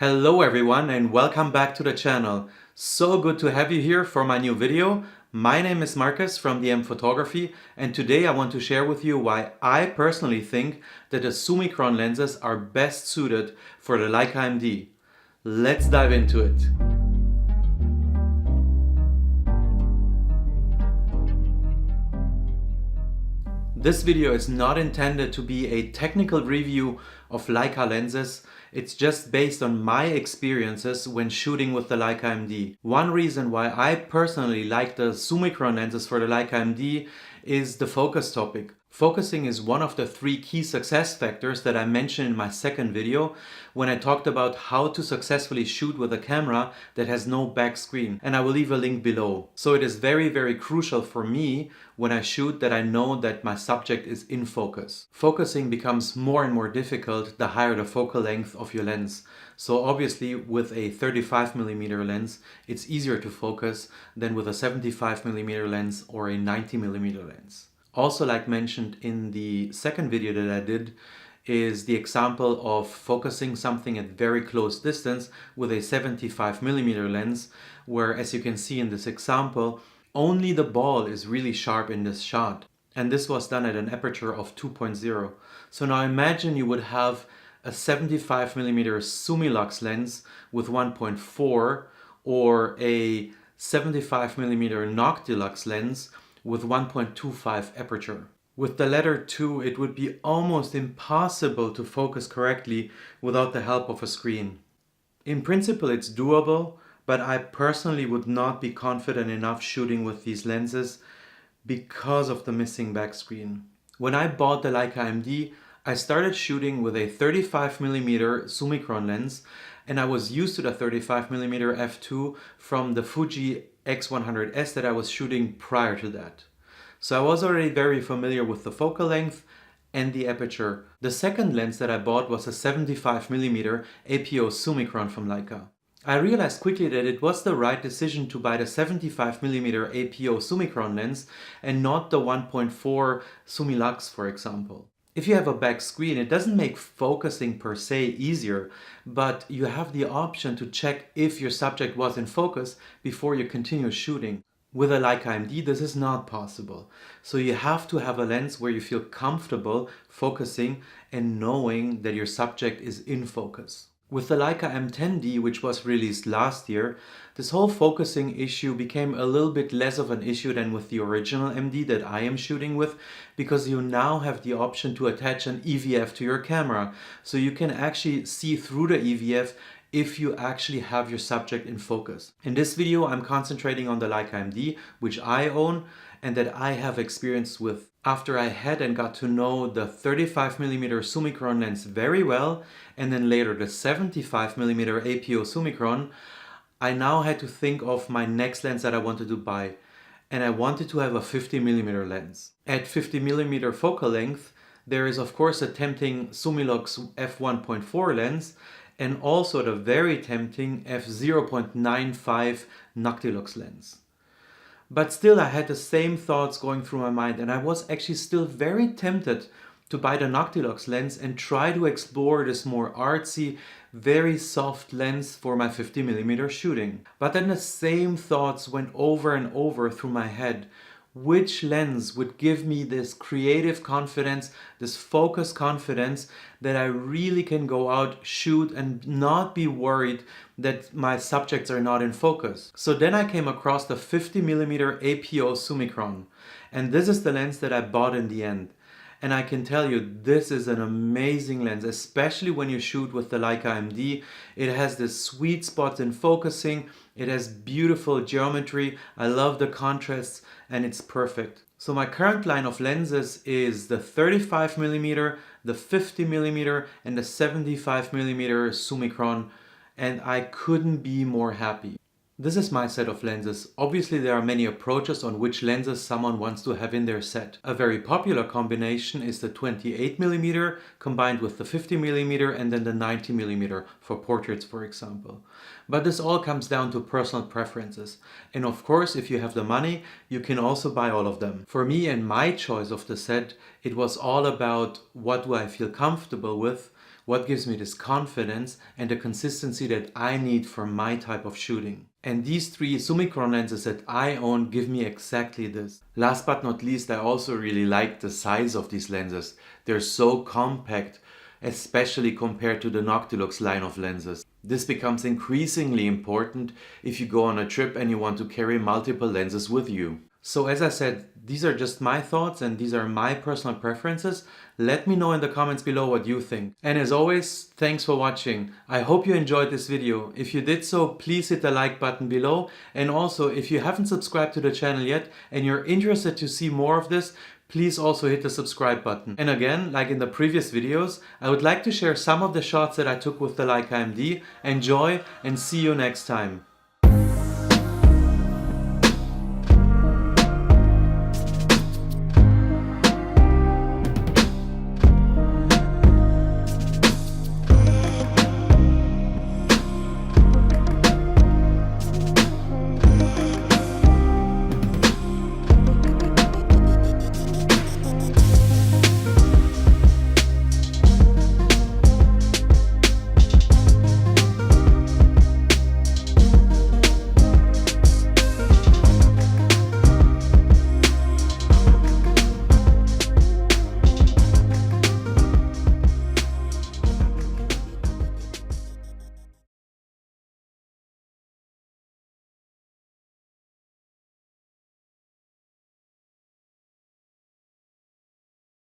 Hello everyone and welcome back to the channel. So good to have you here for my new video. My name is Marcus from DM Photography and today I want to share with you why I personally think that the SUMMICRON lenses are best suited for the Leica M-D. Let's dive into it. This video is not intended to be a technical review of Leica lenses. It's just based on my experiences when shooting with the Leica M-D. One reason why I personally like the SUMMICRON lenses for the Leica M-D is the focus topic. Focusing is one of the 3 key success factors that I mentioned in my second video when I talked about how to successfully shoot with a camera that has no back screen, and I will leave a link below. So it is very crucial for me when I shoot that I know that my subject is in focus. Focusing becomes more and more difficult the higher the focal length of your lens. So obviously with a 35mm lens it's easier to focus than with a 75mm lens or a 90mm lens. Also, like mentioned in the second video that I did, is the example of focusing something at very close distance with a 75mm lens, where, as you can see in this example, only the ball is really sharp in this shot. And this was done at an aperture of 2.0. So now imagine you would have a 75mm Summilux lens with 1.4 or a 75mm Noctilux lens with 1.25 aperture. With the latter two, it would be almost impossible to focus correctly without the help of a screen. In principle it's doable, but I personally would not be confident enough shooting with these lenses because of the missing back screen. When I bought the Leica M-D, I started shooting with a 35mm SUMMICRON lens, and I was used to the 35mm f2 from the Fuji X100S that I was shooting prior to that. So I was already very familiar with the focal length and the aperture. The second lens that I bought was a 75mm APO SUMMICRON from Leica. I realized quickly that it was the right decision to buy the 75mm APO SUMMICRON lens and not the 1.4 Summilux, for example. If you have a back screen, it doesn't make focusing per se easier, but you have the option to check if your subject was in focus before you continue shooting. With a Leica M-D, this is not possible. So you have to have a lens where you feel comfortable focusing and knowing that your subject is in focus. With the Leica M10D, which was released last year, this whole focusing issue became a little bit less of an issue than with the original M-D that I am shooting with, because you now have the option to attach an EVF to your camera. So you can actually see through the EVF if you actually have your subject in focus. In this video, I'm concentrating on the Leica M-D, which I own and that I have experience with. After I had and got to know the 35mm SUMMICRON lens very well, and then later the 75mm APO SUMMICRON, I now had to think of my next lens that I wanted to buy. And I wanted to have a 50mm lens. At 50mm focal length, there is of course a tempting Summilux f1.4 lens, and also the very tempting f0.95 Noctilux lens. But still I had the same thoughts going through my mind, and I was actually still very tempted to buy the Noctilux lens and try to explore this more artsy, very soft lens for my 50mm shooting. But then the same thoughts went over and over through my head. Which lens would give me this creative confidence, this focus confidence that I really can go out, shoot and not be worried that my subjects are not in focus. So then I came across the 50mm APO SUMMICRON, and this is the lens that I bought in the end. And I can tell you, this is an amazing lens, especially when you shoot with the Leica M-D. It has the sweet spots in focusing, it has beautiful geometry, I love the contrasts, and it's perfect. So my current line of lenses is the 35mm, the 50mm, and the 75mm SUMMICRON, and I couldn't be more happy. This is my set of lenses. Obviously there are many approaches on which lenses someone wants to have in their set. A very popular combination is the 28mm combined with the 50mm and then the 90mm for portraits, for example. But this all comes down to personal preferences. And of course, if you have the money, you can also buy all of them. For me and my choice of the set, it was all about what do I feel comfortable with, what gives me this confidence and the consistency that I need for my type of shooting. And these 3 Summicron lenses that I own give me exactly this. Last but not least, I also really like the size of these lenses. They're so compact, especially compared to the Noctilux line of lenses. This becomes increasingly important if you go on a trip and you want to carry multiple lenses with you. So as I said, these are just my thoughts and these are my personal preferences. Let me know in the comments below what you think. And as always, thanks for watching. I hope you enjoyed this video. If you did so, please hit the like button below. And also, if you haven't subscribed to the channel yet and you're interested to see more of this, please also hit the subscribe button. And again, like in the previous videos, I would like to share some of the shots that I took with the Leica M-D. Enjoy and see you next time.